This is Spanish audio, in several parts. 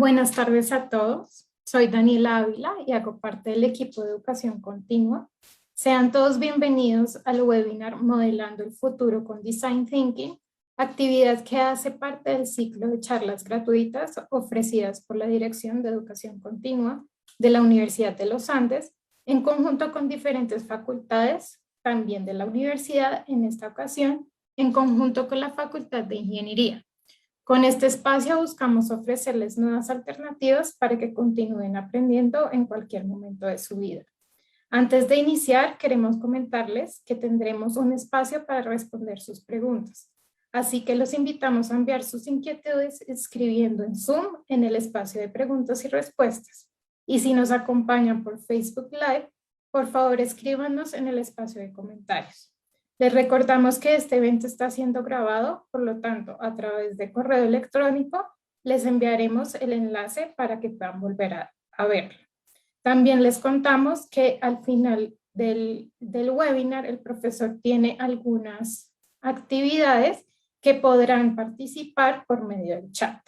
Buenas tardes a todos. Soy Daniela Ávila y hago parte del equipo de educación continua. Sean todos bienvenidos al webinar Modelando el futuro con Design Thinking, actividad que hace parte del ciclo de charlas gratuitas ofrecidas por la Dirección de Educación Continua de la Universidad de los Andes, en conjunto con diferentes facultades, también de la universidad, en esta ocasión, en conjunto con la Facultad de Ingeniería. Con este espacio buscamos ofrecerles nuevas alternativas para que continúen aprendiendo en cualquier momento de su vida. Antes de iniciar, queremos comentarles que tendremos un espacio para responder sus preguntas. Así que los invitamos a enviar sus inquietudes escribiendo en Zoom en el espacio de preguntas y respuestas. Y si nos acompañan por Facebook Live, por favor escríbanos en el espacio de comentarios. Les recordamos que este evento está siendo grabado, por lo tanto, a través de correo electrónico les enviaremos el enlace para que puedan volver a verlo. También les contamos que al final del webinar el profesor tiene algunas actividades que podrán participar por medio del chat.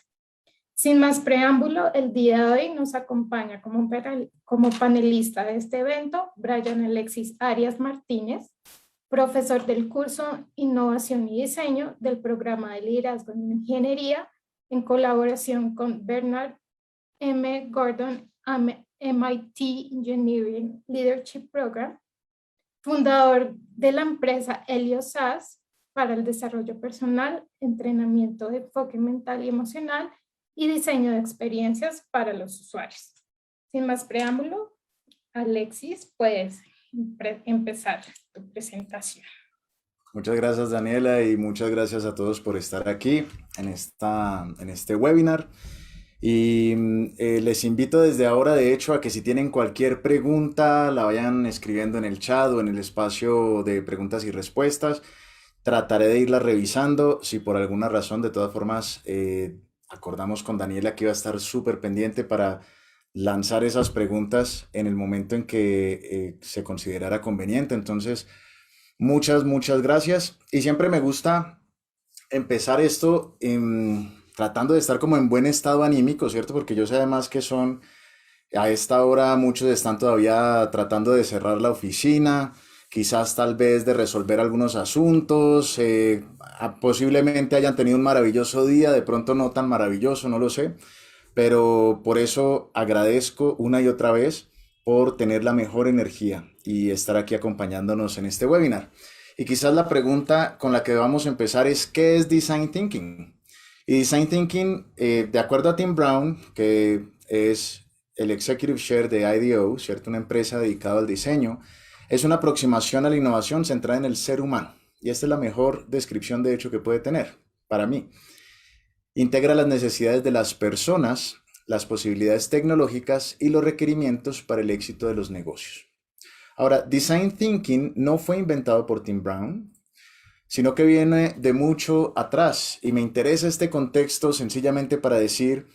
Sin más preámbulo, el día de hoy nos acompaña como panelista de este evento Brian Alexis Arias Martínez, profesor del curso Innovación y Diseño del programa de Liderazgo en Ingeniería, en colaboración con Bernard M. Gordon MIT Engineering Leadership Program, fundador de la empresa Helios SAS para el desarrollo personal, entrenamiento de enfoque mental y emocional y diseño de experiencias para los usuarios. Sin más preámbulo, Alexis, puedes empezar tu presentación. Muchas gracias, Daniela, y muchas gracias a todos por estar aquí en este webinar. Y les invito desde ahora, de hecho, a que si tienen cualquier pregunta, la vayan escribiendo en el chat o en el espacio de preguntas y respuestas. Trataré de irlas revisando. Si por alguna razón, de todas formas, acordamos con Daniela que iba a estar súper pendiente para lanzar esas preguntas en el momento en que se considerara conveniente. Entonces, muchas gracias. Y siempre me gusta empezar esto tratando de estar como en buen estado anímico, ¿cierto? Porque yo sé además que a esta hora muchos están todavía tratando de cerrar la oficina, quizás tal vez de resolver algunos asuntos, posiblemente hayan tenido un maravilloso día, de pronto no tan maravilloso, no lo sé, pero por eso agradezco una y otra vez por tener la mejor energía y estar aquí acompañándonos en este webinar. Y quizás la pregunta con la que vamos a empezar es, ¿qué es Design Thinking? Y Design Thinking, de acuerdo a Tim Brown, que es el Executive Chair de IDEO, ¿cierto? Una empresa dedicada al diseño, es una aproximación a la innovación centrada en el ser humano. Y esta es la mejor descripción, de hecho, que puede tener, para mí. Integra las necesidades de las personas, las posibilidades tecnológicas y los requerimientos para el éxito de los negocios. Ahora, Design Thinking no fue inventado por Tim Brown, sino que viene de mucho atrás. Y me interesa este contexto sencillamente para decir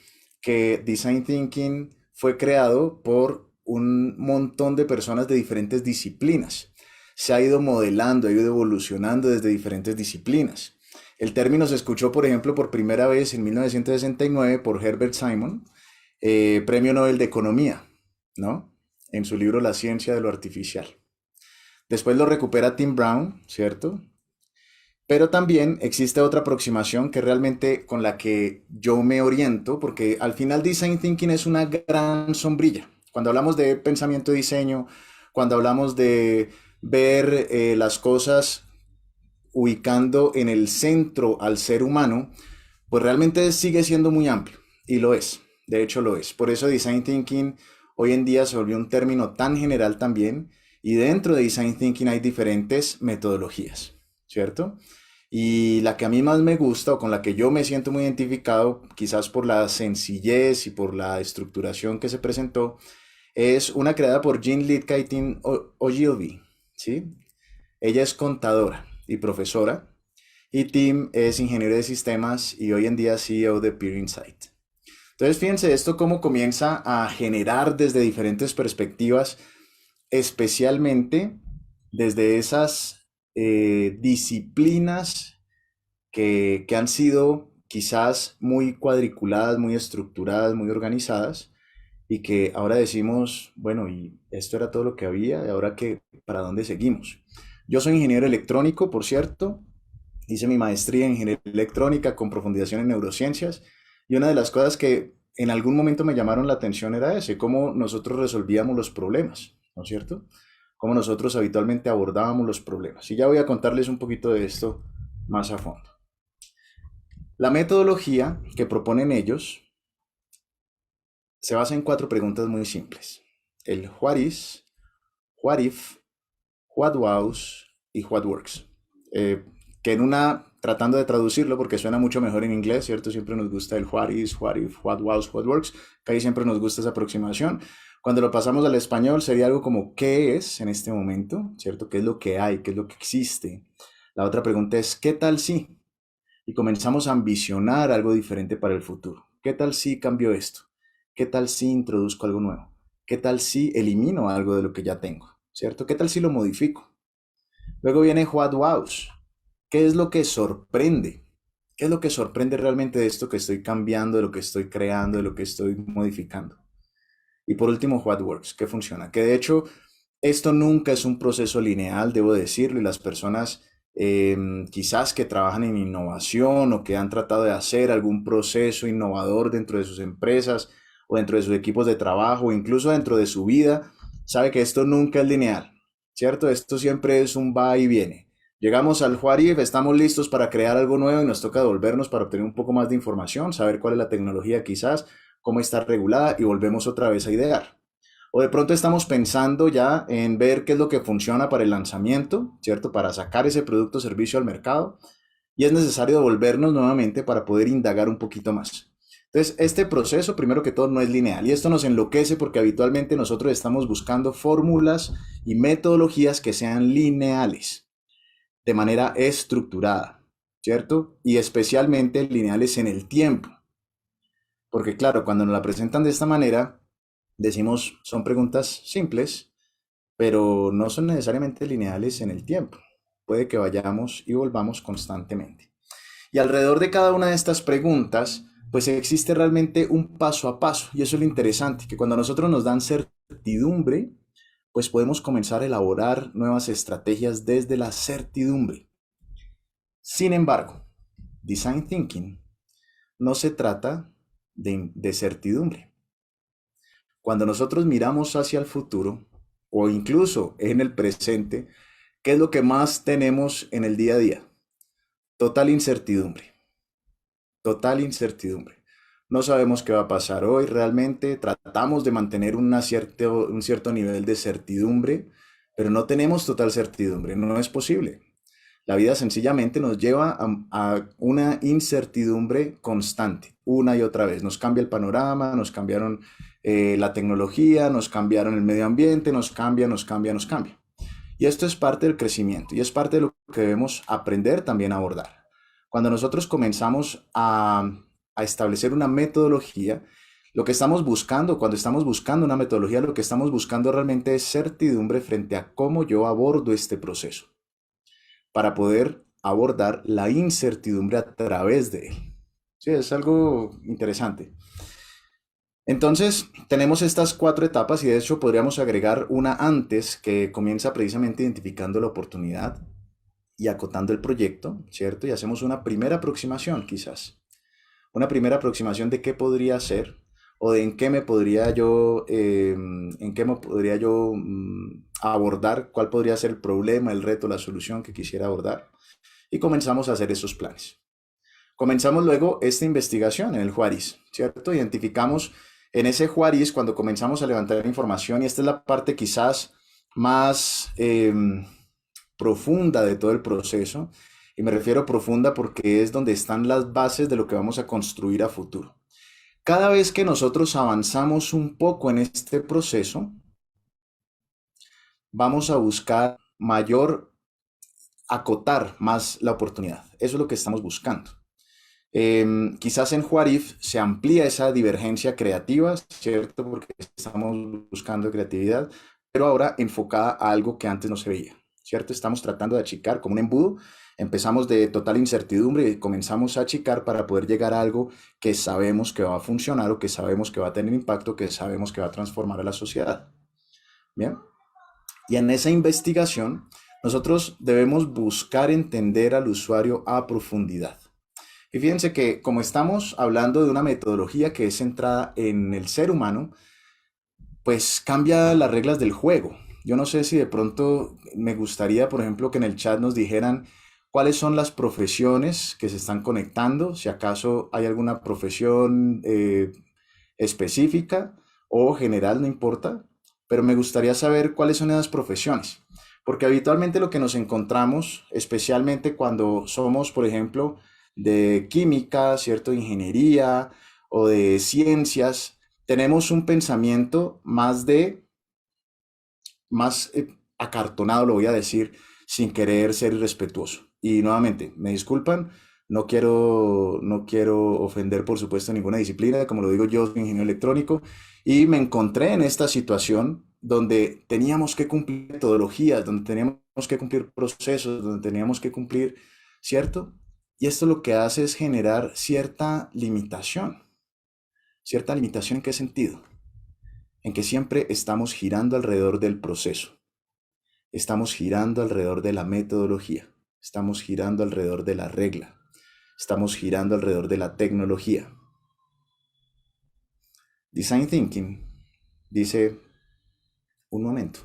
que Design Thinking fue creado por un montón de personas de diferentes disciplinas. Se ha ido modelando, ha ido evolucionando desde diferentes disciplinas. El término se escuchó, por ejemplo, por primera vez en 1969 por Herbert Simon, Premio Nobel de Economía, ¿no? En su libro La ciencia de lo artificial. Después lo recupera Tim Brown, ¿cierto? Pero también existe otra aproximación que realmente con la que yo me oriento, porque al final Design Thinking es una gran sombrilla. Cuando hablamos de pensamiento y diseño, cuando hablamos de ver las cosas ubicando en el centro al ser humano, pues realmente sigue siendo muy amplio, y lo es, de hecho lo es. Por eso Design Thinking hoy en día se volvió un término tan general también, y dentro de Design Thinking hay diferentes metodologías, ¿cierto? Y la que a mí más me gusta o con la que yo me siento muy identificado, quizás por la sencillez y por la estructuración que se presentó, es una creada por Jean Litka y Tim Ogilvy, ¿sí? Ella es contadora y profesora, y Tim es ingeniero de sistemas y hoy en día CEO de Peer Insight. Entonces, fíjense esto cómo comienza a generar desde diferentes perspectivas, especialmente desde esas disciplinas que han sido quizás muy cuadriculadas, muy estructuradas, muy organizadas, y que ahora decimos, bueno, y esto era todo lo que había, y ahora qué, ¿para dónde seguimos? Yo soy ingeniero electrónico, por cierto, hice mi maestría en ingeniería electrónica con profundización en neurociencias, y una de las cosas que en algún momento me llamaron la atención era ese, cómo nosotros resolvíamos los problemas, ¿no es cierto? Cómo nosotros habitualmente abordábamos los problemas. Y ya voy a contarles un poquito de esto más a fondo. La metodología que proponen ellos se basa en cuatro preguntas muy simples. El what is, what if, what was y what works. Que en una, tratando de traducirlo porque suena mucho mejor en inglés, ¿cierto? Siempre nos gusta el what is, what if, what was, what works. Que ahí siempre nos gusta esa aproximación. Cuando lo pasamos al español sería algo como ¿qué es en este momento? ¿Cierto? ¿Qué es lo que hay? ¿Qué es lo que existe? La otra pregunta es ¿qué tal si? Y comenzamos a ambicionar algo diferente para el futuro. ¿Qué tal si cambio esto? ¿Qué tal si introduzco algo nuevo? ¿Qué tal si elimino algo de lo que ya tengo? ¿Cierto? ¿Qué tal si lo modifico? Luego viene what wows. ¿Qué es lo que sorprende? ¿Qué es lo que sorprende realmente de esto que estoy cambiando, de lo que estoy creando, de lo que estoy modificando? Y por último, what works. ¿Qué funciona? Que de hecho, esto nunca es un proceso lineal, debo decirlo, y las personas quizás que trabajan en innovación o que han tratado de hacer algún proceso innovador dentro de sus empresas o dentro de sus equipos de trabajo o incluso dentro de su vida, sabe que esto nunca es lineal, ¿cierto? Esto siempre es un va y viene. Llegamos al what if, estamos listos para crear algo nuevo y nos toca devolvernos para obtener un poco más de información, saber cuál es la tecnología quizás, cómo está regulada y volvemos otra vez a idear. O de pronto estamos pensando ya en ver qué es lo que funciona para el lanzamiento, ¿cierto? Para sacar ese producto o servicio al mercado. Y es necesario devolvernos nuevamente para poder indagar un poquito más. Entonces, este proceso, primero que todo, no es lineal. Y esto nos enloquece porque habitualmente nosotros estamos buscando fórmulas y metodologías que sean lineales, de manera estructurada, ¿cierto? Y especialmente lineales en el tiempo. Porque claro, cuando nos la presentan de esta manera, decimos, son preguntas simples, pero no son necesariamente lineales en el tiempo. Puede que vayamos y volvamos constantemente. Y alrededor de cada una de estas preguntas, pues existe realmente un paso a paso. Y eso es lo interesante, que cuando nosotros nos dan certidumbre, pues podemos comenzar a elaborar nuevas estrategias desde la certidumbre. Sin embargo, Design Thinking no se trata de certidumbre. Cuando nosotros miramos hacia el futuro o incluso en el presente, ¿qué es lo que más tenemos en el día a día? Total incertidumbre. Total incertidumbre. No sabemos qué va a pasar hoy realmente. Tratamos de mantener un cierto nivel de certidumbre, pero no tenemos total certidumbre. No es posible. La vida sencillamente nos lleva a una incertidumbre constante, una y otra vez. Nos cambia el panorama, nos cambiaron la tecnología, nos cambiaron el medio ambiente, nos cambia, nos cambia, nos cambia. Y esto es parte del crecimiento y es parte de lo que debemos aprender también a abordar. Cuando nosotros comenzamos a establecer una metodología, lo que estamos buscando, cuando estamos buscando una metodología, lo que estamos buscando realmente es certidumbre frente a cómo yo abordo este proceso, para poder abordar la incertidumbre a través de él. Sí, es algo interesante. Entonces, tenemos estas cuatro etapas y de hecho podríamos agregar una antes que comienza precisamente identificando la oportunidad y acotando el proyecto, ¿cierto? Y hacemos una primera aproximación quizás. Una primera aproximación de qué podría ser o de en qué me podría yo abordar, cuál podría ser el problema, el reto, la solución que quisiera abordar. Y comenzamos a hacer esos planes. Comenzamos luego esta investigación en el Juárez, ¿cierto? Identificamos en ese Juárez cuando comenzamos a levantar información, y esta es la parte quizás más profunda de todo el proceso, y me refiero profunda porque es donde están las bases de lo que vamos a construir a futuro. Cada vez que nosotros avanzamos un poco en este proceso, vamos a buscar acotar más la oportunidad. Eso es lo que estamos buscando. Quizás en Juarif se amplía esa divergencia creativa, ¿cierto? Porque estamos buscando creatividad, pero ahora enfocada a algo que antes no se veía. ¿cierto? Estamos tratando de achicar como un embudo. Empezamos de total incertidumbre y comenzamos a achicar para poder llegar a algo que sabemos que va a funcionar o que sabemos que va a tener impacto, que sabemos que va a transformar a la sociedad. Bien. Y en esa investigación, nosotros debemos buscar entender al usuario a profundidad. Y fíjense que como estamos hablando de una metodología que es centrada en el ser humano, pues cambia las reglas del juego. Yo no sé si de pronto me gustaría, por ejemplo, que en el chat nos dijeran cuáles son las profesiones que se están conectando, si acaso hay alguna profesión específica o general, no importa, pero me gustaría saber cuáles son esas profesiones, porque habitualmente lo que nos encontramos, especialmente cuando somos, por ejemplo, de química, cierto, ingeniería o de ciencias, tenemos un pensamiento más acartonado, lo voy a decir, sin querer ser irrespetuoso. Y nuevamente, me disculpan, no quiero ofender, por supuesto, ninguna disciplina, como lo digo yo, soy ingeniero electrónico, y me encontré en esta situación donde teníamos que cumplir metodologías, donde teníamos que cumplir procesos, donde teníamos que cumplir, ¿cierto? Y esto lo que hace es generar cierta limitación. ¿Cierta limitación en qué sentido? En que siempre estamos girando alrededor del proceso, estamos girando alrededor de la metodología, estamos girando alrededor de la regla, estamos girando alrededor de la tecnología. Design Thinking dice, un momento,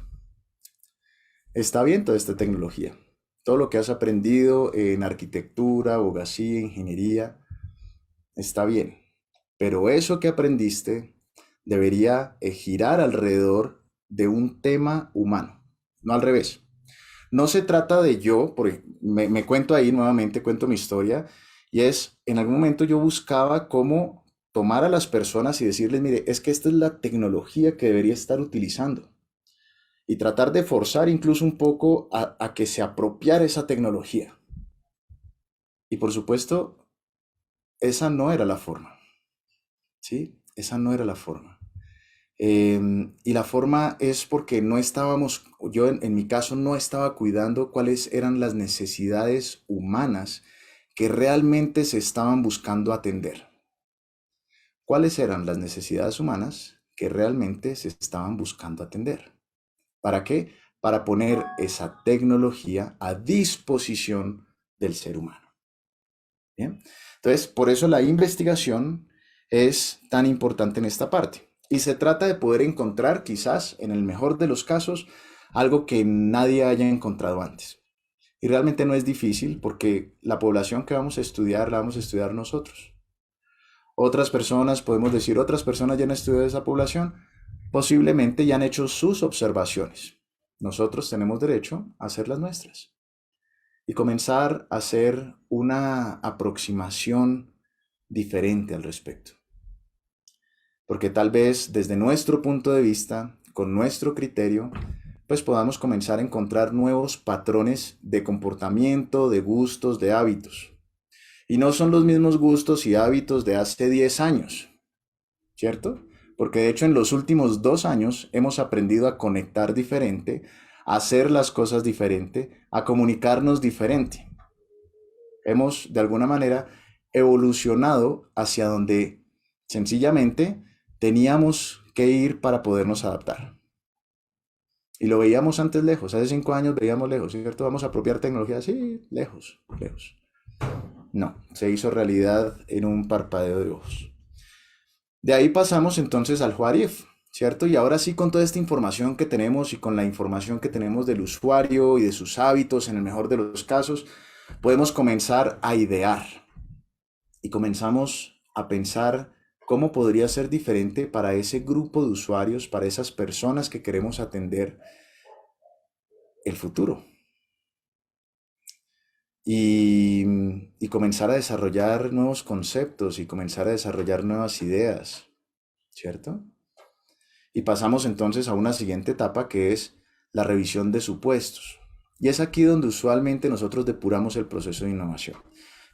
está bien toda esta tecnología, todo lo que has aprendido en arquitectura, abogacía, ingeniería, está bien, pero eso que aprendiste debería girar alrededor de un tema humano, no al revés. No se trata de yo, porque me cuento ahí nuevamente, cuento mi historia, y es, en algún momento yo buscaba cómo tomar a las personas y decirles, mire, es que esta es la tecnología que debería estar utilizando. Y tratar de forzar incluso un poco a que se apropiara esa tecnología. Y por supuesto, esa no era la forma, ¿sí? Esa no era la forma. Y la forma es porque no estábamos, yo en mi caso no estaba cuidando cuáles eran las necesidades humanas que realmente se estaban buscando atender. ¿Cuáles eran las necesidades humanas que realmente se estaban buscando atender? ¿Para qué? Para poner esa tecnología a disposición del ser humano. ¿Bien? Entonces, por eso la investigación es tan importante en esta parte. Y se trata de poder encontrar, quizás, en el mejor de los casos, algo que nadie haya encontrado antes. Y realmente no es difícil porque la población que vamos a estudiar la vamos a estudiar nosotros. Otras personas, podemos decir, otras personas ya han estudiado esa población, posiblemente ya han hecho sus observaciones. Nosotros tenemos derecho a hacer las nuestras y comenzar a hacer una aproximación diferente al respecto. Porque tal vez desde nuestro punto de vista, con nuestro criterio, pues podamos comenzar a encontrar nuevos patrones de comportamiento, de gustos, de hábitos. Y no son los mismos gustos y hábitos de hace 10 años, ¿cierto? Porque de hecho en los últimos 2 años hemos aprendido a conectar diferente, a hacer las cosas diferente, a comunicarnos diferente. Hemos de alguna manera evolucionado hacia donde sencillamente teníamos que ir para podernos adaptar. Y lo veíamos antes lejos, hace 5 años veíamos lejos, ¿cierto? Vamos a apropiar tecnología, sí, lejos, lejos. No, se hizo realidad en un parpadeo de ojos. De ahí pasamos entonces al what if, ¿cierto? Y ahora sí, con toda esta información que tenemos y con la información que tenemos del usuario y de sus hábitos, en el mejor de los casos, podemos comenzar a idear y comenzamos a pensar cómo podría ser diferente para ese grupo de usuarios, para esas personas que queremos atender el futuro. Y comenzar a desarrollar nuevos conceptos y comenzar a desarrollar nuevas ideas, ¿cierto? Y pasamos entonces a una siguiente etapa que es la revisión de supuestos. Y es aquí donde usualmente nosotros depuramos el proceso de innovación.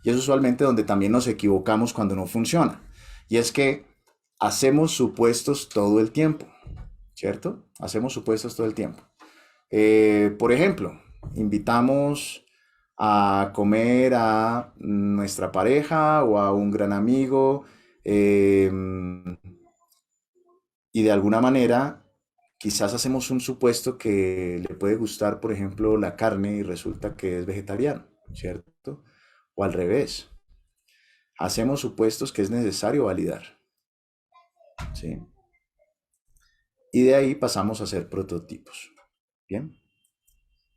Y es usualmente donde también nos equivocamos cuando no funciona. Y es que hacemos supuestos todo el tiempo, ¿cierto? Hacemos supuestos todo el tiempo. Por ejemplo, invitamos a comer a nuestra pareja o a un gran amigo, eh, y de alguna manera quizás hacemos un supuesto que le puede gustar, por ejemplo, la carne y resulta que es vegetariano, ¿cierto? O al revés. Hacemos supuestos que es necesario validar, ¿sí? Y de ahí pasamos a hacer prototipos, ¿bien?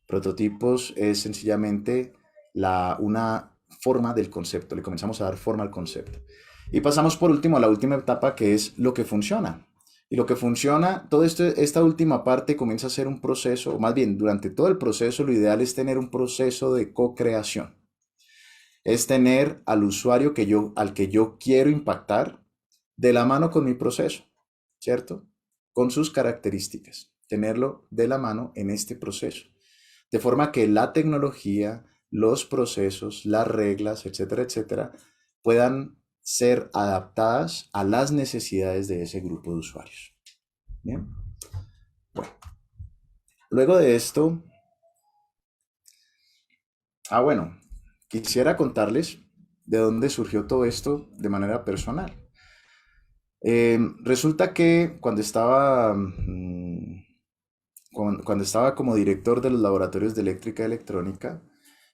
Prototipos es sencillamente una forma del concepto, le comenzamos a dar forma al concepto. Y pasamos por último a la última etapa que es lo que funciona. Y lo que funciona, esta última parte comienza a ser un proceso, o más bien durante todo el proceso lo ideal es tener un proceso de co-creación. Es tener al usuario al que yo quiero impactar de la mano con mi proceso, ¿cierto? Con sus características, tenerlo de la mano en este proceso. De forma que la tecnología, los procesos, las reglas, etcétera, etcétera, puedan ser adaptadas a las necesidades de ese grupo de usuarios. Bien. Bueno, luego de esto, bueno, quisiera contarles de dónde surgió todo esto de manera personal. Resulta que cuando estaba como director de los laboratorios de eléctrica y electrónica,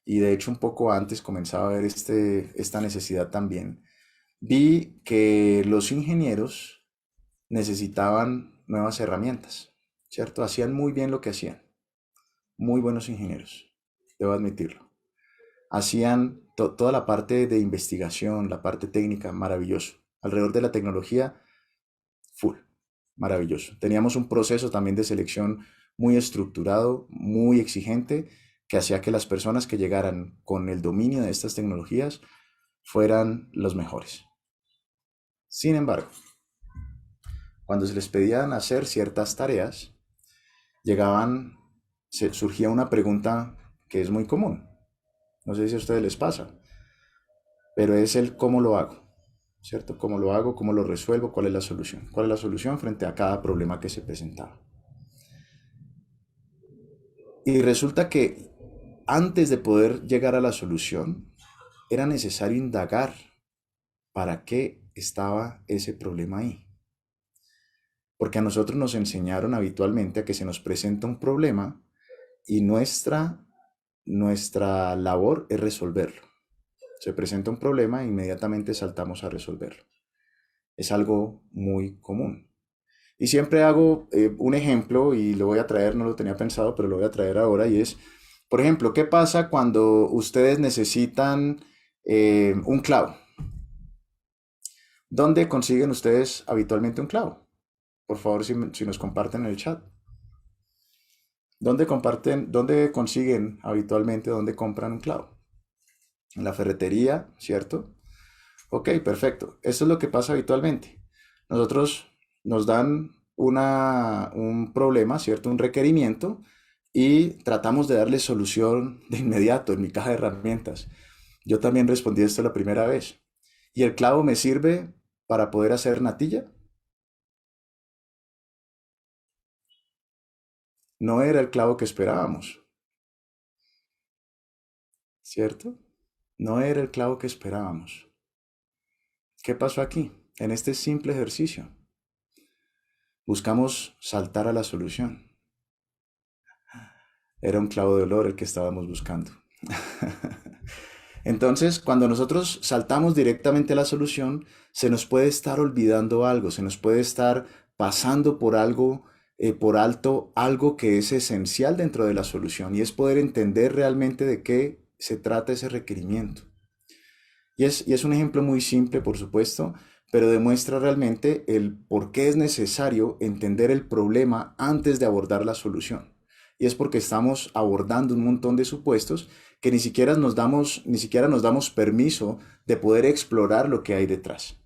y de hecho un poco antes comenzaba a ver esta necesidad también, vi que los ingenieros necesitaban nuevas herramientas, ¿cierto? Hacían muy bien lo que hacían, muy buenos ingenieros, debo admitirlo. Hacían toda la parte de investigación, la parte técnica, maravilloso. Alrededor de la tecnología, full, maravilloso. Teníamos un proceso también de selección muy estructurado, muy exigente, que hacía que las personas que llegaran con el dominio de estas tecnologías fueran los mejores. Sin embargo, cuando se les pedían hacer ciertas tareas, surgía una pregunta que es muy común. No sé si a ustedes les pasa, pero es el cómo lo hago, ¿cierto? ¿Cómo lo hago? ¿Cómo lo resuelvo? ¿Cuál es la solución? ¿Cuál es la solución frente a cada problema que se presentaba? Y resulta que antes de poder llegar a la solución, era necesario indagar para qué estaba ese problema ahí. Porque a nosotros nos enseñaron habitualmente a que se nos presenta un problema y nuestra labor es resolverlo. Se presenta un problema e inmediatamente saltamos a resolverlo. Es algo muy común. Y siempre hago un ejemplo y lo voy a traer, no lo tenía pensado, pero lo voy a traer ahora y es, por ejemplo, ¿qué pasa cuando ustedes necesitan un clavo? ¿Dónde consiguen ustedes habitualmente un clavo? Por favor, si nos comparten en el chat. ¿Dónde consiguen habitualmente, dónde compran un clavo? En la ferretería, ¿cierto? Ok, perfecto. Eso es lo que pasa habitualmente. Nosotros nos dan un problema, ¿cierto? Un requerimiento y tratamos de darle solución de inmediato en mi caja de herramientas. Yo también respondí esto la primera vez. ¿Y el clavo me sirve para poder hacer natilla? No era el clavo que esperábamos, ¿cierto? No era el clavo que esperábamos. ¿Qué pasó aquí? En este simple ejercicio, buscamos saltar a la solución. Era un clavo de olor el que estábamos buscando. Entonces, cuando nosotros saltamos directamente a la solución, se nos puede estar olvidando algo, se nos puede estar pasando por algo, por alto, algo que es esencial dentro de la solución y es poder entender realmente de qué se trata ese requerimiento. Y es un ejemplo muy simple, por supuesto, pero demuestra realmente el por qué es necesario entender el problema antes de abordar la solución. Y es porque estamos abordando un montón de supuestos que ni siquiera nos damos permiso de poder explorar lo que hay detrás.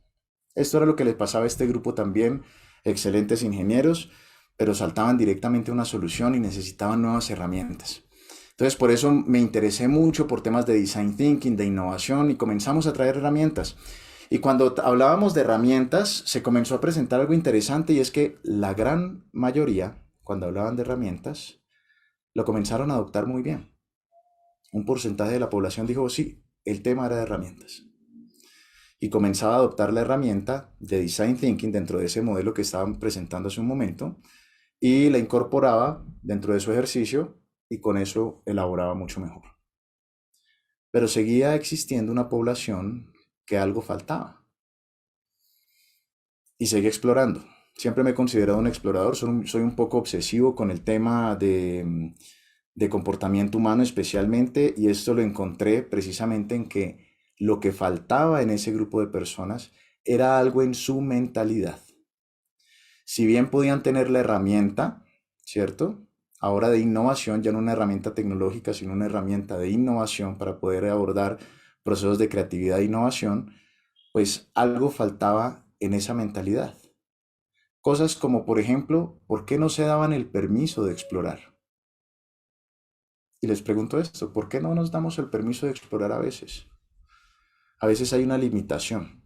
Esto era lo que les pasaba a este grupo también, excelentes ingenieros, pero saltaban directamente a una solución y necesitaban nuevas herramientas. Entonces, por eso me interesé mucho por temas de design thinking, de innovación, y comenzamos a traer herramientas. Y cuando hablábamos de herramientas, se comenzó a presentar algo interesante y es que la gran mayoría, cuando hablaban de herramientas, lo comenzaron a adoptar muy bien. un porcentaje de la población dijo sí, el tema era de herramientas. Y comenzaba a adoptar la herramienta de Design Thinking dentro de ese modelo que estaban presentando hace un momento y la incorporaba dentro de su ejercicio y con eso elaboraba mucho mejor. Pero seguía existiendo una población que algo faltaba y seguía explorando. Siempre me he considerado un explorador, soy un poco obsesivo con el tema de comportamiento humano especialmente, y esto lo encontré precisamente en que lo que faltaba en ese grupo de personas era algo en su mentalidad. Si bien podían tener la herramienta, ¿cierto? Ahora de innovación, ya no una herramienta tecnológica, sino una herramienta de innovación para poder abordar procesos de creatividad e innovación, pues algo faltaba en esa mentalidad. Cosas como, por ejemplo, ¿por qué no se daban el permiso de explorar? Y les pregunto esto, ¿por qué no nos damos el permiso de explorar a veces? A veces hay una limitación.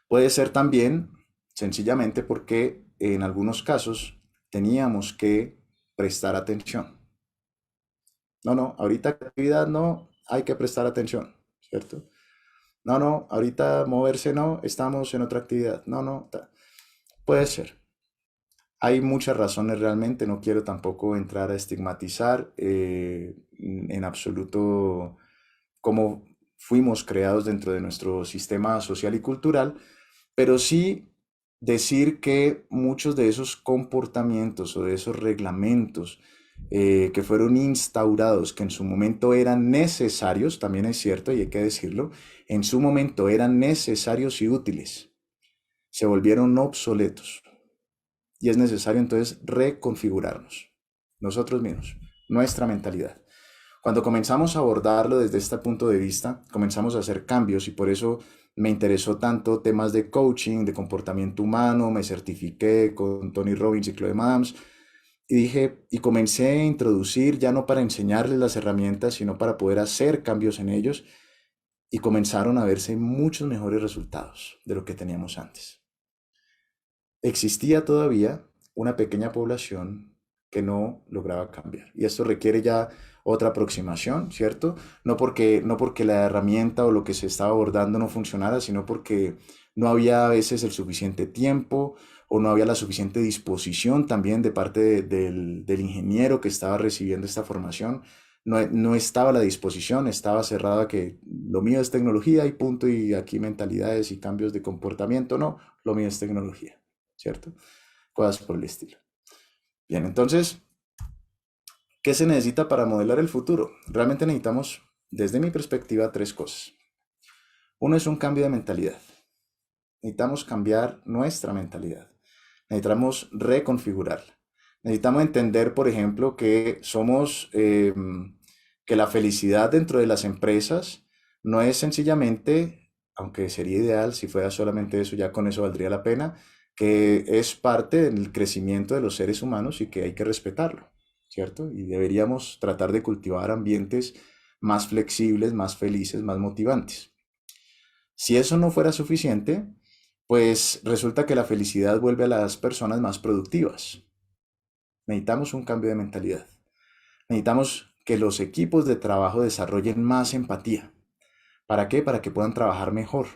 Puede ser también sencillamente porque en algunos casos teníamos que prestar atención. No, no, ahorita actividad no, hay que prestar atención, ¿cierto? No, no, ahorita moverse no, estamos en otra actividad. No, no, puede ser. Hay muchas razones realmente, no quiero tampoco entrar a estigmatizar en absoluto cómo fuimos creados dentro de nuestro sistema social y cultural, pero sí decir que muchos de esos comportamientos o de esos reglamentos que fueron instaurados, que en su momento eran necesarios, también es cierto y hay que decirlo, en su momento eran necesarios y útiles, se volvieron obsoletos. Y es necesario entonces reconfigurarnos, nosotros mismos, nuestra mentalidad. Cuando comenzamos a abordarlo desde este punto de vista, comenzamos a hacer cambios y por eso me interesó tanto temas de coaching, de comportamiento humano, me certifiqué con Tony Robbins y Chloe Adams y dije, y comencé a introducir ya no para enseñarles las herramientas, sino para poder hacer cambios en ellos y comenzaron a verse muchos mejores resultados de lo que teníamos antes. Existía todavía una pequeña población que no lograba cambiar. Y esto requiere ya otra aproximación, ¿cierto? No porque la herramienta o lo que se estaba abordando no funcionara, sino porque no había a veces el suficiente tiempo o no había la suficiente disposición también de parte del ingeniero que estaba recibiendo esta formación. No, no estaba la disposición, estaba cerrada que lo mío es tecnología y punto, y aquí mentalidades y cambios de comportamiento, no, lo mío es tecnología. ¿Cierto? Cosas por el estilo. Bien, entonces, ¿qué se necesita para modelar el futuro? Realmente necesitamos, desde mi perspectiva, tres cosas. Uno es un cambio de mentalidad. Necesitamos cambiar nuestra mentalidad. Necesitamos reconfigurarla. Necesitamos entender, por ejemplo, que que la felicidad dentro de las empresas no es sencillamente, aunque sería ideal si fuera solamente eso, ya con eso valdría la pena, que es parte del crecimiento de los seres humanos y que hay que respetarlo, ¿cierto? Y deberíamos tratar de cultivar ambientes más flexibles, más felices, más motivantes. Si eso no fuera suficiente, pues resulta que la felicidad vuelve a las personas más productivas. Necesitamos un cambio de mentalidad. Necesitamos que los equipos de trabajo desarrollen más empatía. ¿Para qué? Para que puedan trabajar mejor,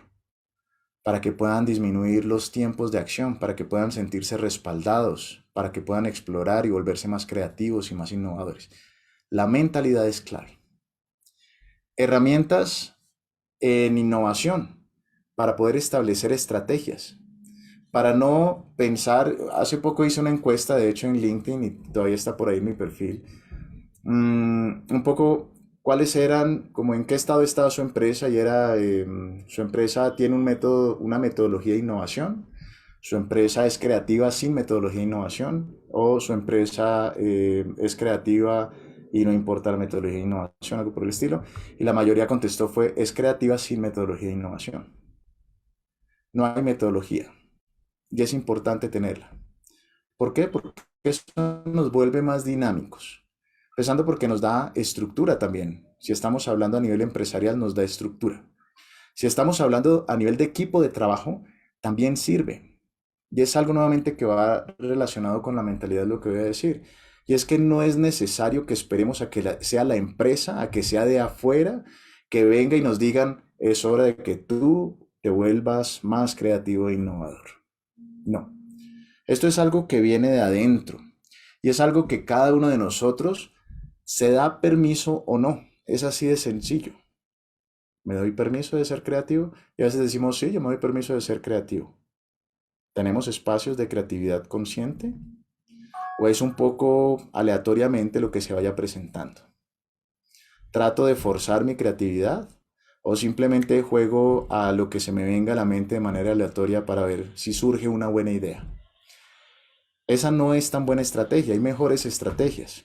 para que puedan disminuir los tiempos de acción, para que puedan sentirse respaldados, para que puedan explorar y volverse más creativos y más innovadores. La mentalidad es clave. Herramientas en innovación para poder establecer estrategias, para no pensar, hace poco hice una encuesta, de hecho en LinkedIn, y todavía está por ahí en mi perfil, un poco cuáles eran, como en qué estado estaba su empresa, y era, su empresa tiene un método, una metodología de innovación, su empresa es creativa sin metodología de innovación, o su empresa es creativa y no importa la metodología de innovación, algo por el estilo, y la mayoría contestó fue, es creativa sin metodología de innovación. No hay metodología y es importante tenerla. ¿Por qué? Porque eso nos vuelve más dinámicos. Empezando porque nos da estructura también. Si estamos hablando a nivel empresarial, nos da estructura. Si estamos hablando a nivel de equipo de trabajo, también sirve. Y es algo nuevamente que va relacionado con la mentalidad, lo que voy a decir. Y es que no es necesario que esperemos a que sea la empresa, a que sea de afuera, que venga y nos digan, es hora de que tú te vuelvas más creativo e innovador. No, esto es algo que viene de adentro y es algo que cada uno de nosotros se da permiso o no. Es así de sencillo. ¿Me doy permiso de ser creativo? Y a veces decimos, sí, yo me doy permiso de ser creativo. ¿Tenemos espacios de creatividad consciente? ¿O es un poco aleatoriamente lo que se vaya presentando? ¿Trato de forzar mi creatividad? ¿O simplemente juego a lo que se me venga a la mente de manera aleatoria para ver si surge una buena idea? Esa no es tan buena estrategia, hay mejores estrategias.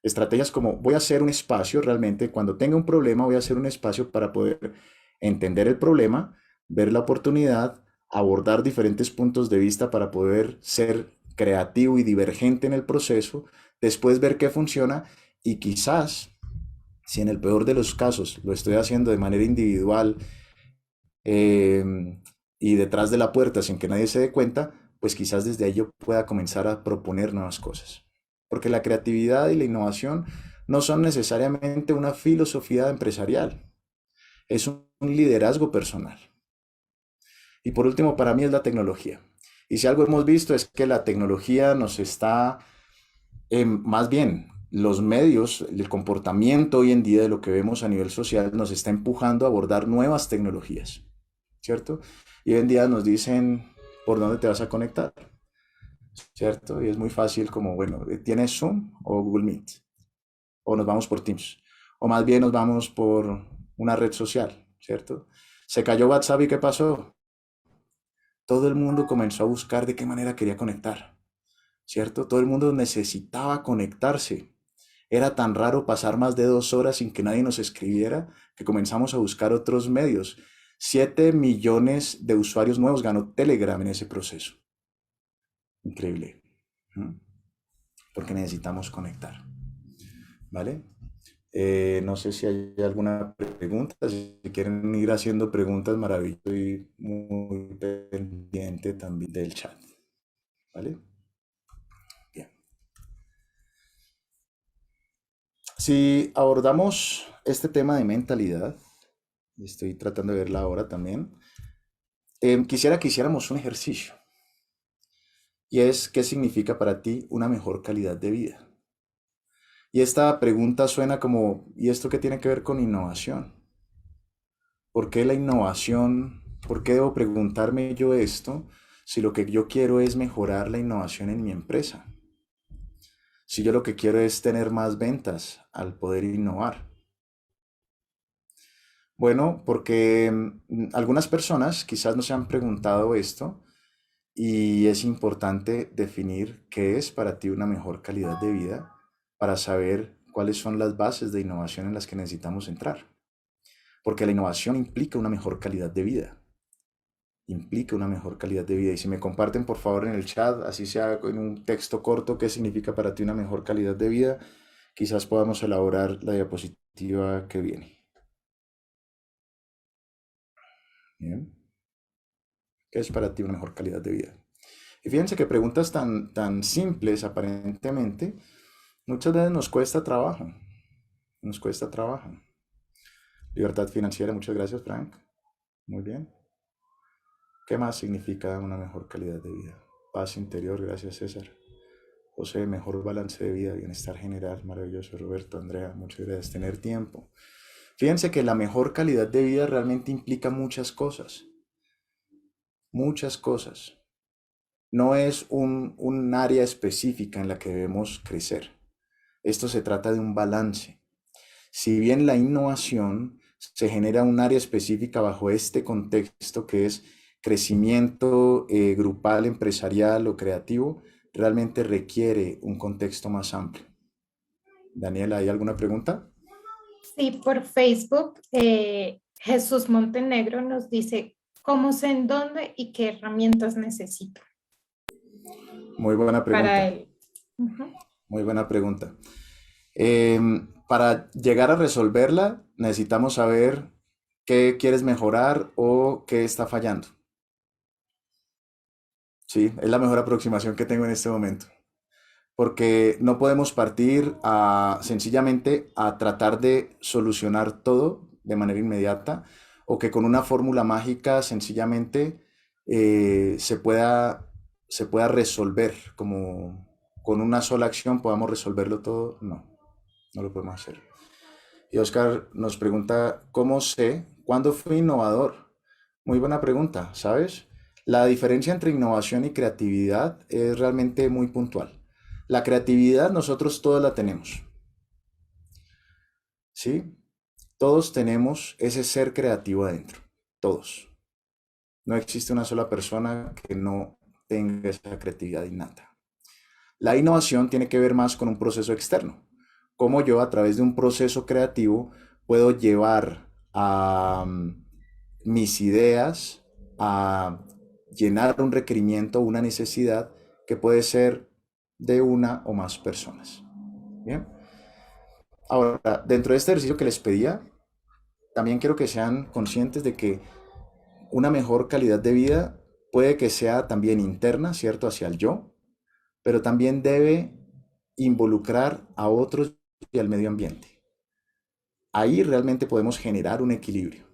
Estrategias como voy a hacer un espacio realmente, cuando tenga un problema voy a hacer un espacio para poder entender el problema, ver la oportunidad, abordar diferentes puntos de vista para poder ser creativo y divergente en el proceso, después ver qué funciona y quizás, si en el peor de los casos lo estoy haciendo de manera individual eh, y detrás de la puerta sin que nadie se dé cuenta, pues quizás desde ahí yo pueda comenzar a proponer nuevas cosas. Porque la creatividad y la innovación no son necesariamente una filosofía empresarial, es un liderazgo personal. Y por último, para mí es la tecnología. Y si algo hemos visto es que la tecnología nos está, más bien, los medios, el comportamiento hoy en día de lo que vemos a nivel social nos está empujando a abordar nuevas tecnologías, ¿cierto? Y hoy en día nos dicen por dónde te vas a conectar, ¿cierto? Y es muy fácil como, bueno, ¿tienes Zoom o Google Meet? O nos vamos por Teams. O más bien nos vamos por una red social, ¿cierto? Se cayó WhatsApp y ¿qué pasó? Todo el mundo comenzó a buscar de qué manera quería conectar, ¿cierto? Todo el mundo necesitaba conectarse. Era tan raro pasar más de 2 horas sin que nadie nos escribiera que comenzamos a buscar otros medios. 7 millones de usuarios nuevos ganó Telegram en ese proceso. Increíble. ¿Mm? Porque necesitamos conectar. ¿Vale? No sé si hay alguna pregunta. Si quieren ir haciendo preguntas, maravilloso. Y muy pendiente también del chat. ¿Vale? Bien. Si abordamos este tema de mentalidad, estoy tratando de verla ahora también, quisiera que hiciéramos un ejercicio. Y es, ¿qué significa para ti una mejor calidad de vida? Y esta pregunta suena como, ¿y esto qué tiene que ver con innovación? ¿Por qué la innovación? ¿Por qué debo preguntarme yo esto si lo que yo quiero es mejorar la innovación en mi empresa? Si yo lo que quiero es tener más ventas al poder innovar. Bueno, porque algunas personas quizás no se han preguntado esto y es importante definir qué es para ti una mejor calidad de vida para saber cuáles son las bases de innovación en las que necesitamos entrar. Porque la innovación implica una mejor calidad de vida. Implica una mejor calidad de vida. Y si me comparten por favor en el chat, así sea en un texto corto, qué significa para ti una mejor calidad de vida, quizás podamos elaborar la diapositiva que viene. Bien. ¿Qué es para ti una mejor calidad de vida? Y fíjense que preguntas tan simples aparentemente, muchas veces nos cuesta trabajo. Nos cuesta trabajo. Libertad financiera, muchas gracias, Frank. Muy bien. ¿Qué más significa una mejor calidad de vida? Paz interior, gracias, César. José, mejor balance de vida, bienestar general, maravilloso. Roberto, Andrea, muchas gracias. Tener tiempo. Fíjense que la mejor calidad de vida realmente implica muchas cosas. Muchas cosas. No es un área específica en la que debemos crecer. Esto se trata de un balance. Si bien la innovación se genera un área específica bajo este contexto que es crecimiento grupal, empresarial o creativo, realmente requiere un contexto más amplio. Daniela, ¿hay alguna pregunta? Sí, por Facebook, Jesús Montenegro nos dice cómo sé en dónde y qué herramientas necesito Muy buena para pregunta, él. Ujú. muy buena pregunta. Para llegar a resolverla, necesitamos saber qué quieres mejorar o qué está fallando. Sí, es la mejor aproximación que tengo en este momento. porque no podemos partir sencillamente a tratar de solucionar todo de manera inmediata o que con una fórmula mágica sencillamente se pueda resolver, como con una sola acción podamos resolverlo todo. No, no lo podemos hacer. Y Oscar nos pregunta, ¿cómo sé cuándo fui innovador? Muy buena pregunta, ¿sabes? La diferencia entre innovación y creatividad es realmente muy puntual. La creatividad nosotros todos la tenemos, ¿sí? Todos tenemos ese ser creativo adentro, todos. No existe una sola persona que no tenga esa creatividad innata. La innovación tiene que ver más con un proceso externo. Cómo yo a través de un proceso creativo puedo llevar a mis ideas a llenar un requerimiento, una necesidad que puede ser de una o más personas. Bien. Ahora, dentro de este ejercicio que les pedía, también quiero que sean conscientes de que una mejor calidad de vida puede que sea también interna, ¿cierto? Hacia el yo, pero también debe involucrar a otros y al medio ambiente. Ahí realmente podemos generar un equilibrio.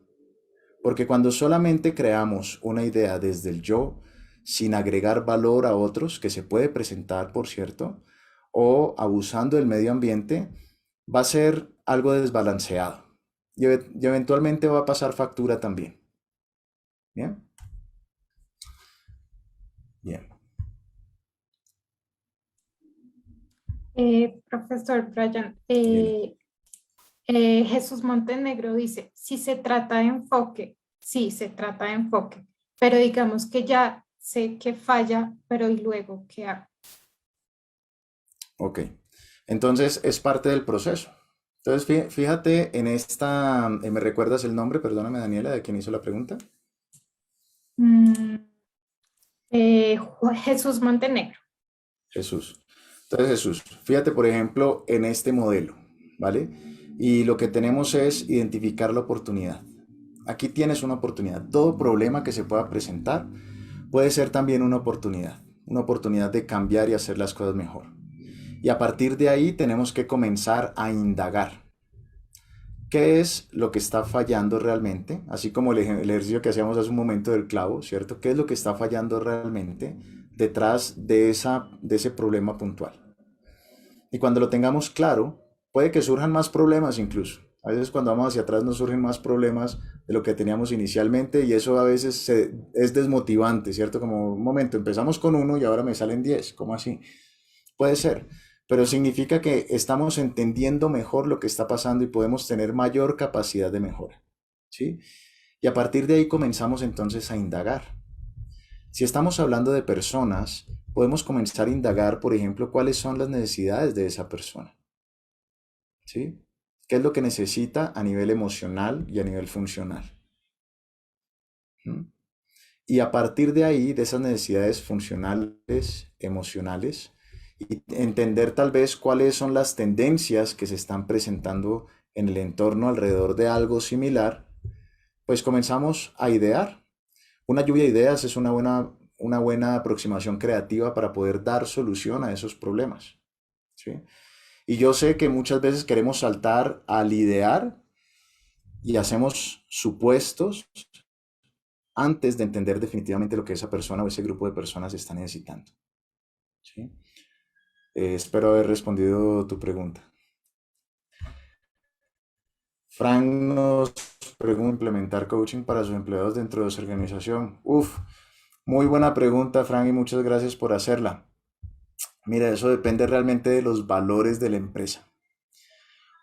Porque cuando solamente creamos una idea desde el yo, sin agregar valor a otros, que se puede presentar, por cierto, o abusando del medio ambiente, va a ser algo desbalanceado. Y eventualmente va a pasar factura también. ¿Bien? Bien. Profesor Brian, Dime. Jesús Montenegro dice, si se trata de enfoque, sí, se trata de enfoque, pero digamos que ya sé que falla, pero ¿y luego qué hago? Ok. Entonces es parte del proceso. Entonces fíjate en esta, ¿me recuerdas el nombre? Perdóname, Daniela, de quien hizo la pregunta. Mm, Jesús Montenegro. Jesús. Entonces, Jesús, fíjate, por ejemplo, en este modelo, ¿vale? Y lo que tenemos es identificar la oportunidad. Aquí tienes una oportunidad. Todo problema que se pueda presentar puede ser también una oportunidad de cambiar y hacer las cosas mejor. Y a partir de ahí tenemos que comenzar a indagar. ¿Qué es lo que está fallando realmente? Así como el ejercicio que hacíamos hace un momento del clavo, ¿cierto? ¿Qué es lo que está fallando realmente detrás de ese problema puntual? Y cuando lo tengamos claro, puede que surjan más problemas incluso. A veces cuando vamos hacia atrás nos surgen más problemas de lo que teníamos inicialmente y eso a veces es desmotivante, ¿cierto? Como un momento, empezamos con uno y ahora me salen 10. ¿Cómo así? Puede ser, pero significa que estamos entendiendo mejor lo que está pasando y podemos tener mayor capacidad de mejora, ¿sí? Y a partir de ahí comenzamos entonces a indagar. Si estamos hablando de personas, podemos comenzar a indagar, por ejemplo, cuáles son las necesidades de esa persona, ¿sí? ¿Qué es lo que necesita a nivel emocional y a nivel funcional? ¿Mm? Y a partir de ahí, de esas necesidades funcionales, emocionales, y entender tal vez cuáles son las tendencias que se están presentando en el entorno alrededor de algo similar, pues comenzamos a idear. Una lluvia de ideas es una buena aproximación creativa para poder dar solución a esos problemas, ¿sí? Y yo sé que muchas veces queremos saltar al idear y hacemos supuestos antes de entender definitivamente lo que esa persona o ese grupo de personas está necesitando, ¿sí? Espero haber respondido tu pregunta. Frank nos pregunta implementar coaching para sus empleados dentro de su organización. Uf, muy buena pregunta, Frank, y muchas gracias por hacerla. Mira, eso depende realmente de los valores de la empresa.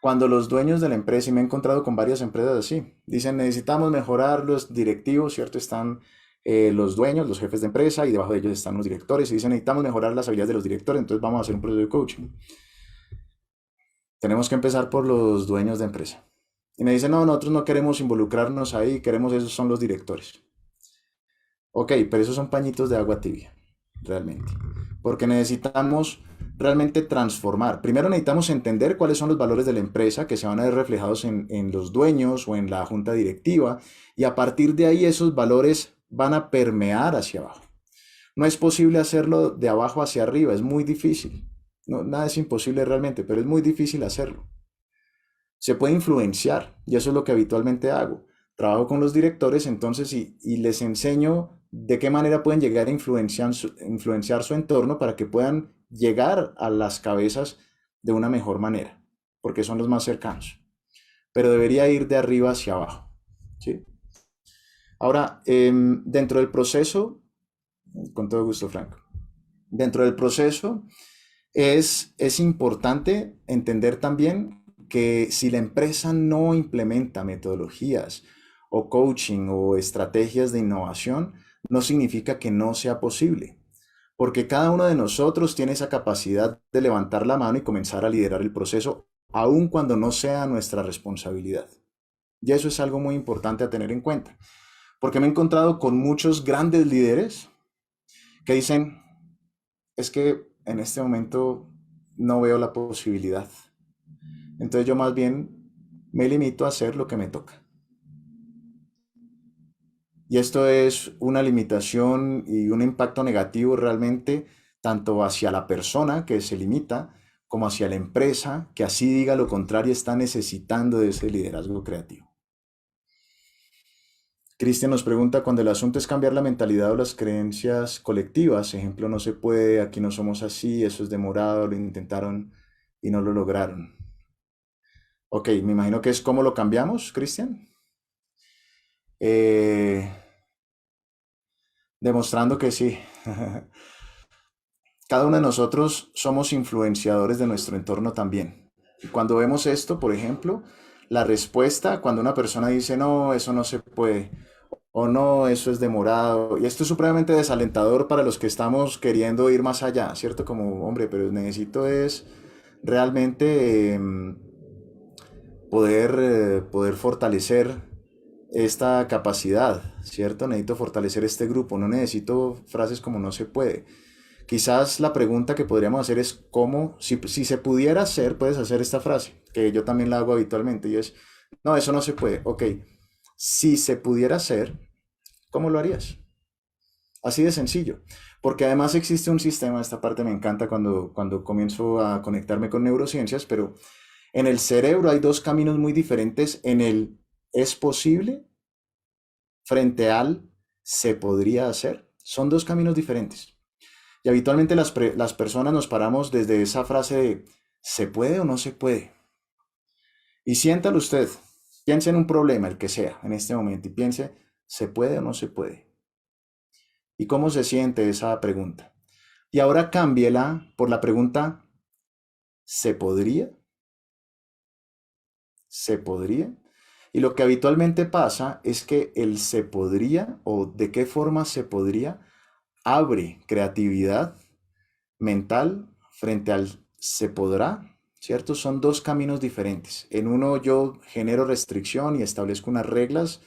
Cuando los dueños de la empresa, y me he encontrado con varias empresas así, dicen necesitamos mejorar los directivos, ¿cierto? Están los dueños, los jefes de empresa, y debajo de ellos están los directores, y dicen necesitamos mejorar las habilidades de los directores, entonces vamos a hacer un proceso de coaching. Tenemos que empezar por los dueños de empresa. Y me dicen, no, nosotros no queremos involucrarnos ahí, queremos esos son los directores. Ok, pero esos son pañitos de agua tibia, realmente. Porque necesitamos realmente transformar. Primero necesitamos entender cuáles son los valores de la empresa que se van a ver reflejados en los dueños o en la junta directiva. Y a partir de ahí esos valores van a permear hacia abajo. No es posible hacerlo de abajo hacia arriba, es muy difícil. No, nada es imposible realmente, pero es muy difícil hacerlo. Se puede influenciar y eso es lo que habitualmente hago. Trabajo con los directores entonces y les enseño de qué manera pueden llegar a influenciar su entorno para que puedan llegar a las cabezas de una mejor manera, porque son los más cercanos. Pero debería ir de arriba hacia abajo. ¿Sí? Ahora, dentro del proceso, con todo gusto, Franco, dentro del proceso es importante entender también que si la empresa no implementa metodologías o coaching o estrategias de innovación, no significa que no sea posible, porque cada uno de nosotros tiene esa capacidad de levantar la mano y comenzar a liderar el proceso, aun cuando no sea nuestra responsabilidad. Y eso es algo muy importante a tener en cuenta, porque me he encontrado con muchos grandes líderes que dicen, es que en este momento no veo la posibilidad. Entonces yo más bien me limito a hacer lo que me toca. Y esto es una limitación y un impacto negativo realmente tanto hacia la persona que se limita como hacia la empresa que así diga lo contrario está necesitando de ese liderazgo creativo. Cristian nos pregunta, cuando el asunto es cambiar la mentalidad o las creencias colectivas, ejemplo, no se puede, aquí no somos así, eso es demorado, lo intentaron y no lo lograron. Ok, me imagino que es cómo lo cambiamos, Cristian. Eh, Demostrando que sí. Cada uno de nosotros somos influenciadores de nuestro entorno también. Y cuando vemos esto, por ejemplo, la respuesta cuando una persona dice, no, eso no se puede, o no, eso es demorado, y esto es supremamente desalentador para los que estamos queriendo ir más allá, ¿cierto? Como, hombre, pero necesito es realmente poder fortalecer esta capacidad, ¿cierto? Necesito fortalecer este grupo, no necesito frases como no se puede. Quizás la pregunta que podríamos hacer es cómo, si se pudiera hacer, puedes hacer esta frase, que yo también la hago habitualmente, y es, no, eso no se puede. Ok, si se pudiera hacer, ¿cómo lo harías? Así de sencillo. Porque además existe un sistema, esta parte me encanta cuando comienzo a conectarme con neurociencias, pero en el cerebro hay dos caminos muy diferentes en el es posible frente al se podría hacer. Son dos caminos diferentes. Y habitualmente las personas nos paramos desde esa frase de ¿se puede o no se puede? Y siéntalo usted, piense en un problema, el que sea, en este momento, y piense ¿se puede o no se puede? ¿Y cómo se siente esa pregunta? Y ahora cámbiela por la pregunta ¿se podría? ¿Se podría? Y lo que habitualmente pasa es que el se podría o de qué forma se podría abre creatividad mental frente al se podrá, ¿cierto? Son dos caminos diferentes. En uno yo genero restricción y establezco unas reglas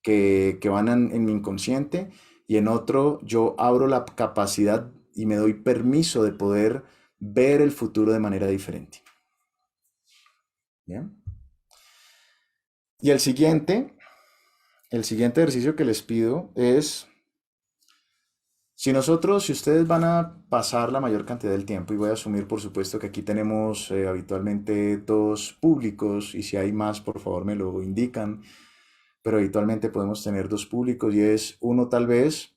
que van en mi inconsciente y en otro yo abro la capacidad y me doy permiso de poder ver el futuro de manera diferente. ¿Bien? Y el siguiente ejercicio que les pido es, si ustedes van a pasar la mayor cantidad del tiempo, y voy a asumir por supuesto que aquí tenemos habitualmente dos públicos, y si hay más, por favor me lo indican, pero habitualmente podemos tener dos públicos, y es uno tal vez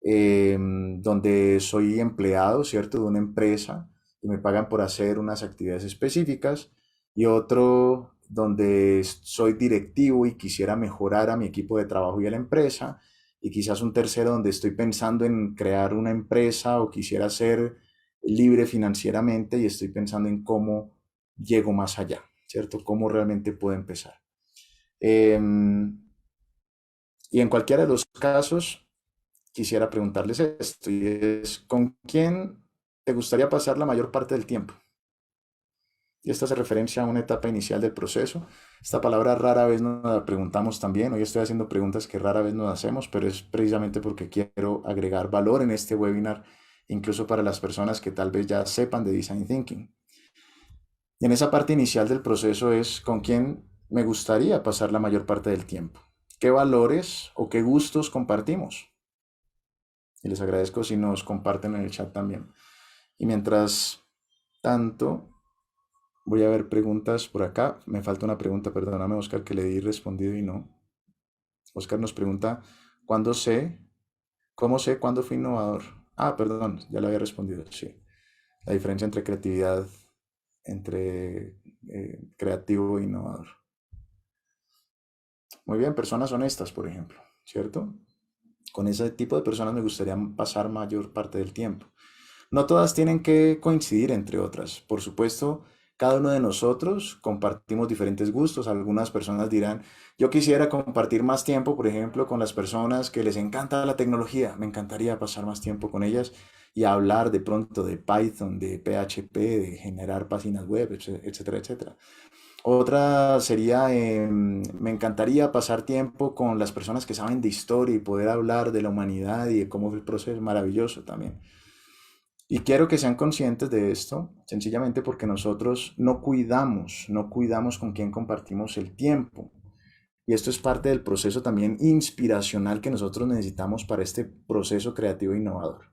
donde soy empleado, ¿cierto? De una empresa y me pagan por hacer unas actividades específicas, y otro donde soy directivo y quisiera mejorar a mi equipo de trabajo y a la empresa, y quizás un tercero donde estoy pensando en crear una empresa o quisiera ser libre financieramente y estoy pensando en cómo llego más allá, ¿cierto? Cómo realmente puedo empezar. Y en cualquiera de los casos, quisiera preguntarles esto, y es, ¿con quién te gustaría pasar la mayor parte del tiempo? Y esto hace referencia a una etapa inicial del proceso. Esta palabra rara vez nos la preguntamos también. Hoy estoy haciendo preguntas que rara vez nos hacemos, pero es precisamente porque quiero agregar valor en este webinar, incluso para las personas que tal vez ya sepan de Design Thinking. Y en esa parte inicial del proceso es con quién me gustaría pasar la mayor parte del tiempo. ¿Qué valores o qué gustos compartimos? Y les agradezco si nos comparten en el chat también. Y mientras tanto, voy a ver preguntas por acá. Me falta una pregunta, perdóname, Oscar, que le di respondido y no. Oscar nos pregunta, ¿cuándo sé? ¿Cómo sé cuándo fui innovador? Ah, perdón, ya le había respondido, sí. La diferencia entre creatividad, entre creativo e innovador. Muy bien, personas honestas, por ejemplo, ¿cierto? Con ese tipo de personas me gustaría pasar mayor parte del tiempo. No todas tienen que coincidir, entre otras. Por supuesto, cada uno de nosotros compartimos diferentes gustos. Algunas personas dirán, yo quisiera compartir más tiempo, por ejemplo, con las personas que les encanta la tecnología. Me encantaría pasar más tiempo con ellas y hablar de pronto de Python, de PHP, de generar páginas web, etcétera, etcétera. Otra sería, me encantaría pasar tiempo con las personas que saben de historia y poder hablar de la humanidad y de cómo fue el proceso, maravilloso también. Y quiero que sean conscientes de esto, sencillamente porque nosotros no cuidamos con quién compartimos el tiempo. Y esto es parte del proceso también inspiracional que nosotros necesitamos para este proceso creativo e innovador.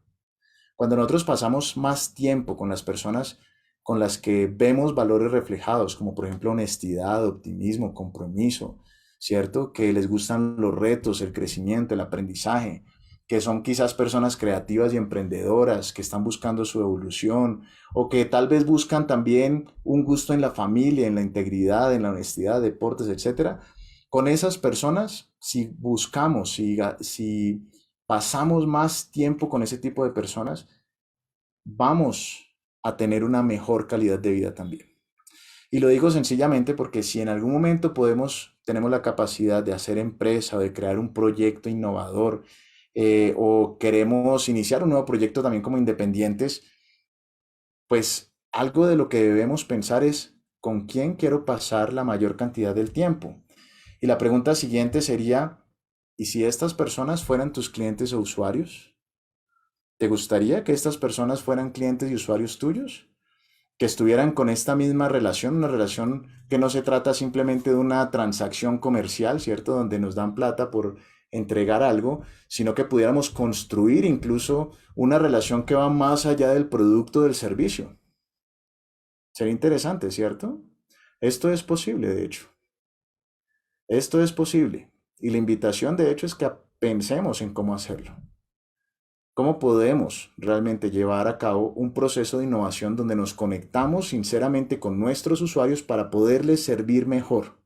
Cuando nosotros pasamos más tiempo con las personas con las que vemos valores reflejados, como por ejemplo honestidad, optimismo, compromiso, ¿cierto? Que les gustan los retos, el crecimiento, el aprendizaje, que son quizás personas creativas y emprendedoras, que están buscando su evolución, o que tal vez buscan también un gusto en la familia, en la integridad, en la honestidad, deportes, etcétera. Con esas personas, si buscamos, si pasamos más tiempo con ese tipo de personas, vamos a tener una mejor calidad de vida también. Y lo digo sencillamente porque si en algún momento tenemos la capacidad de hacer empresa o de crear un proyecto innovador, o queremos iniciar un nuevo proyecto también como independientes, pues algo de lo que debemos pensar es con quién quiero pasar la mayor cantidad del tiempo. Y la pregunta siguiente sería, ¿y si estas personas fueran tus clientes o usuarios? ¿Te gustaría que estas personas fueran clientes y usuarios tuyos? Que estuvieran con esta misma relación, una relación que no se trata simplemente de una transacción comercial, ¿cierto? Donde nos dan plata por entregar algo, sino que pudiéramos construir incluso una relación que va más allá del producto del servicio. Sería interesante, ¿cierto? Esto es posible, de hecho. Esto es posible. Y la invitación, de hecho, es que pensemos en cómo hacerlo. ¿Cómo podemos realmente llevar a cabo un proceso de innovación donde nos conectamos sinceramente con nuestros usuarios para poderles servir mejor?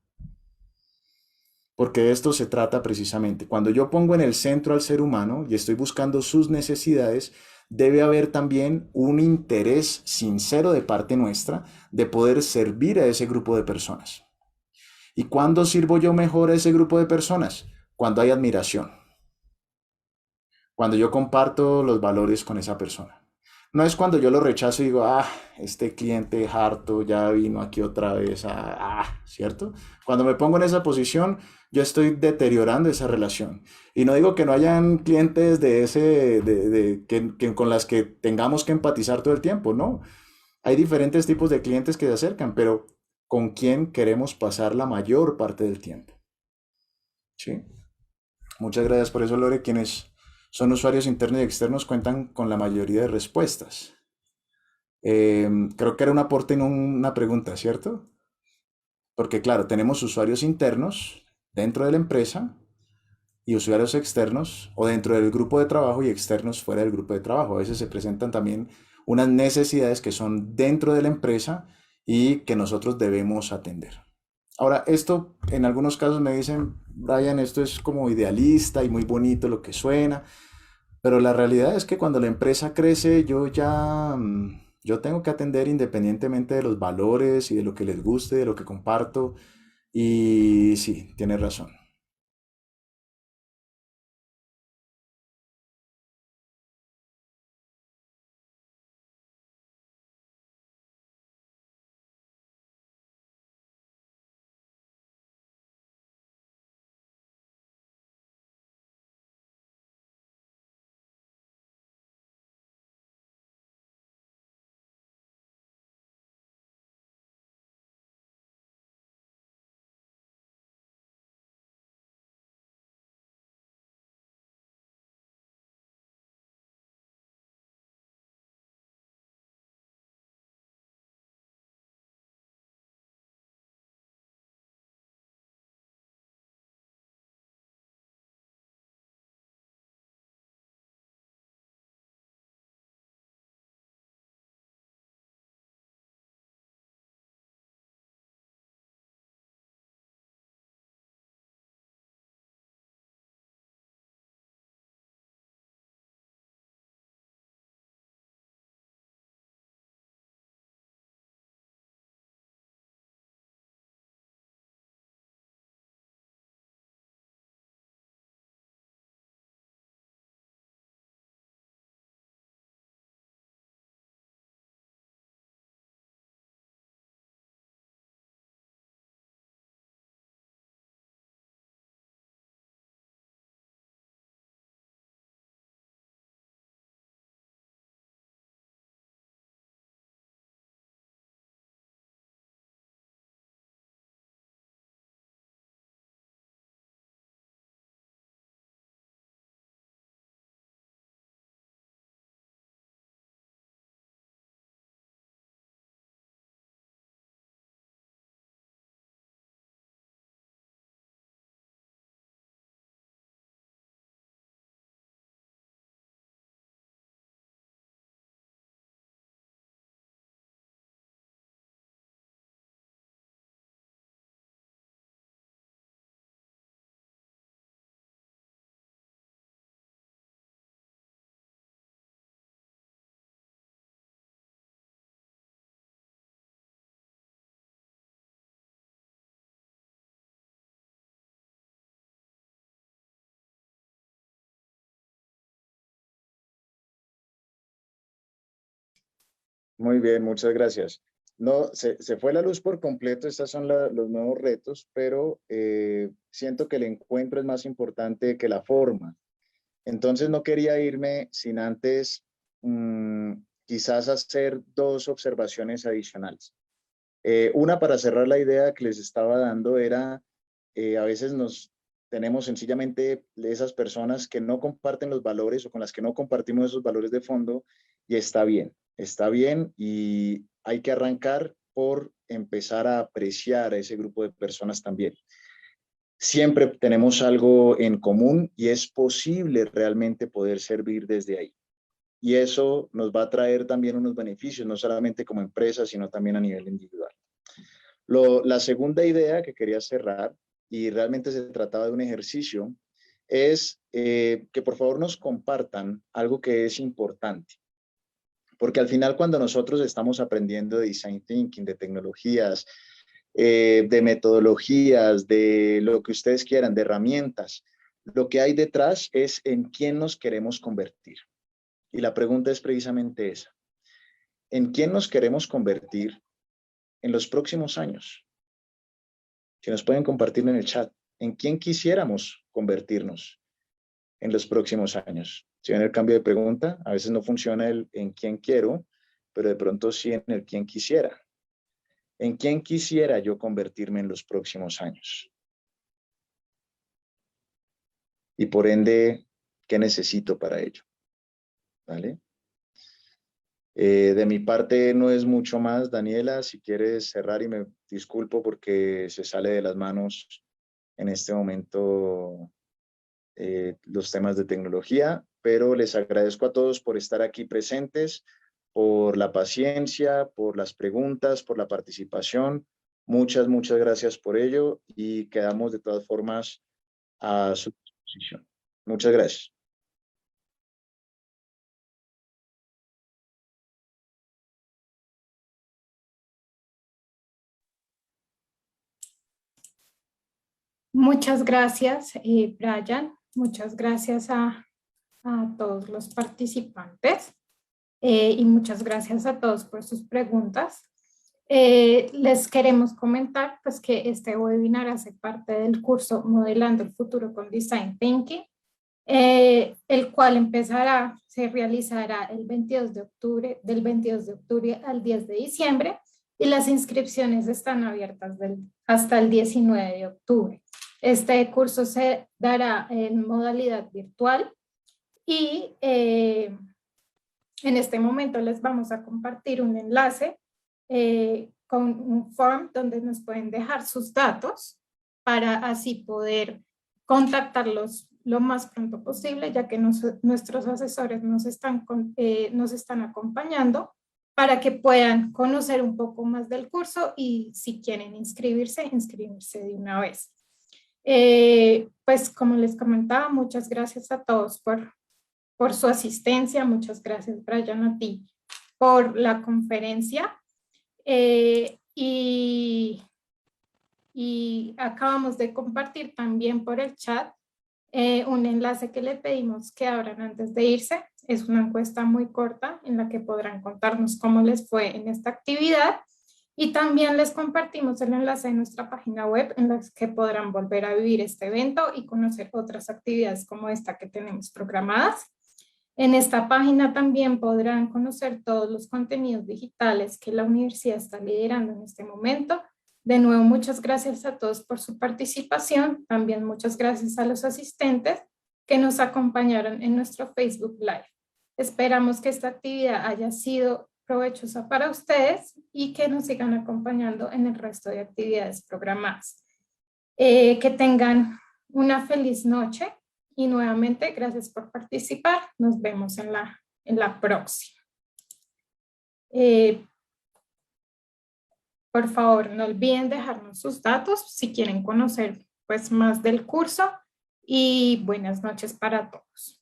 Porque de esto se trata precisamente. Cuando yo pongo en el centro al ser humano y estoy buscando sus necesidades, debe haber también un interés sincero de parte nuestra de poder servir a ese grupo de personas. ¿Y cuándo sirvo yo mejor a ese grupo de personas? Cuando hay admiración, cuando yo comparto los valores con esa persona. No es cuando yo lo rechazo y digo, este cliente harto ya vino aquí otra vez, ¿cierto? Cuando me pongo en esa posición, yo estoy deteriorando esa relación. Y no digo que no hayan clientes de ese, con las que tengamos que empatizar todo el tiempo, no. Hay diferentes tipos de clientes que se acercan, pero ¿con quién queremos pasar la mayor parte del tiempo? ¿Sí? Muchas gracias por eso, Lore. Quienes son usuarios internos y externos cuentan con la mayoría de respuestas. Creo que era un aporte y no una pregunta, ¿cierto? Porque claro, tenemos usuarios internos dentro de la empresa y usuarios externos o dentro del grupo de trabajo y externos fuera del grupo de trabajo. A veces se presentan también unas necesidades que son dentro de la empresa y que nosotros debemos atender. Ahora, esto en algunos casos me dicen, Brian, esto es como idealista y muy bonito lo que suena, pero la realidad es que cuando la empresa crece, yo tengo que atender independientemente de los valores y de lo que les guste, de lo que comparto. Y sí, tienes razón. Muy bien, muchas gracias. No, se fue la luz por completo, estos son los nuevos retos, pero siento que el encuentro es más importante que la forma. Entonces no quería irme sin antes quizás hacer dos observaciones adicionales. Una para cerrar la idea que les estaba dando era, a veces nos tenemos sencillamente esas personas que no comparten los valores o con las que no compartimos esos valores de fondo y está bien y hay que arrancar por empezar a apreciar a ese grupo de personas también. Siempre tenemos algo en común y es posible realmente poder servir desde ahí. Y eso nos va a traer también unos beneficios, no solamente como empresa, sino también a nivel individual. La segunda idea que quería cerrar, y realmente se trataba de un ejercicio, es que por favor nos compartan algo que es importante. Porque al final cuando nosotros estamos aprendiendo de design thinking, de tecnologías, de metodologías, de lo que ustedes quieran, de herramientas, lo que hay detrás es en quién nos queremos convertir. Y la pregunta es precisamente esa. ¿En quién nos queremos convertir en los próximos años? Si nos pueden compartir en el chat, ¿en quién quisiéramos convertirnos en los próximos años? Si ven el cambio de pregunta, a veces no funciona el en quién quiero, pero de pronto sí en el quién quisiera. ¿En quién quisiera yo convertirme en los próximos años? Y por ende, ¿qué necesito para ello? ¿Vale? De mi parte no es mucho más. Daniela, si quieres cerrar y me disculpo porque se sale de las manos en este momento los temas de tecnología, pero les agradezco a todos por estar aquí presentes, por la paciencia, por las preguntas, por la participación. Muchas gracias por ello y quedamos de todas formas a su disposición. Muchas gracias. Muchas gracias, Brian. Muchas gracias a todos los participantes y muchas gracias a todos por sus preguntas. Les queremos comentar pues, que este webinar hace parte del curso Modelando el Futuro con Design Thinking, el cual se realizará el 22 de octubre, del 22 de octubre al 10 de diciembre y las inscripciones están abiertas hasta el 19 de octubre. Este curso se dará en modalidad virtual y en este momento les vamos a compartir un enlace con un form donde nos pueden dejar sus datos para así poder contactarlos lo más pronto posible, ya que nuestros asesores nos están acompañando para que puedan conocer un poco más del curso y si quieren inscribirse de una vez. Pues como les comentaba, muchas gracias a todos por su asistencia, muchas gracias Brian a ti por la conferencia y acabamos de compartir también por el chat un enlace que le pedimos que abran antes de irse. Es una encuesta muy corta en la que podrán contarnos cómo les fue en esta actividad y también les compartimos el enlace de nuestra página web en la que podrán volver a vivir este evento y conocer otras actividades como esta que tenemos programadas. En esta página también podrán conocer todos los contenidos digitales que la universidad está liderando en este momento. De nuevo, muchas gracias a todos por su participación. También muchas gracias a los asistentes que nos acompañaron en nuestro Facebook Live. Esperamos que esta actividad haya sido provechosa para ustedes y que nos sigan acompañando en el resto de actividades programadas. Que tengan una feliz noche y nuevamente gracias por participar. Nos vemos en la próxima. Por favor, no olviden dejarnos sus datos si quieren conocer pues, más del curso y buenas noches para todos.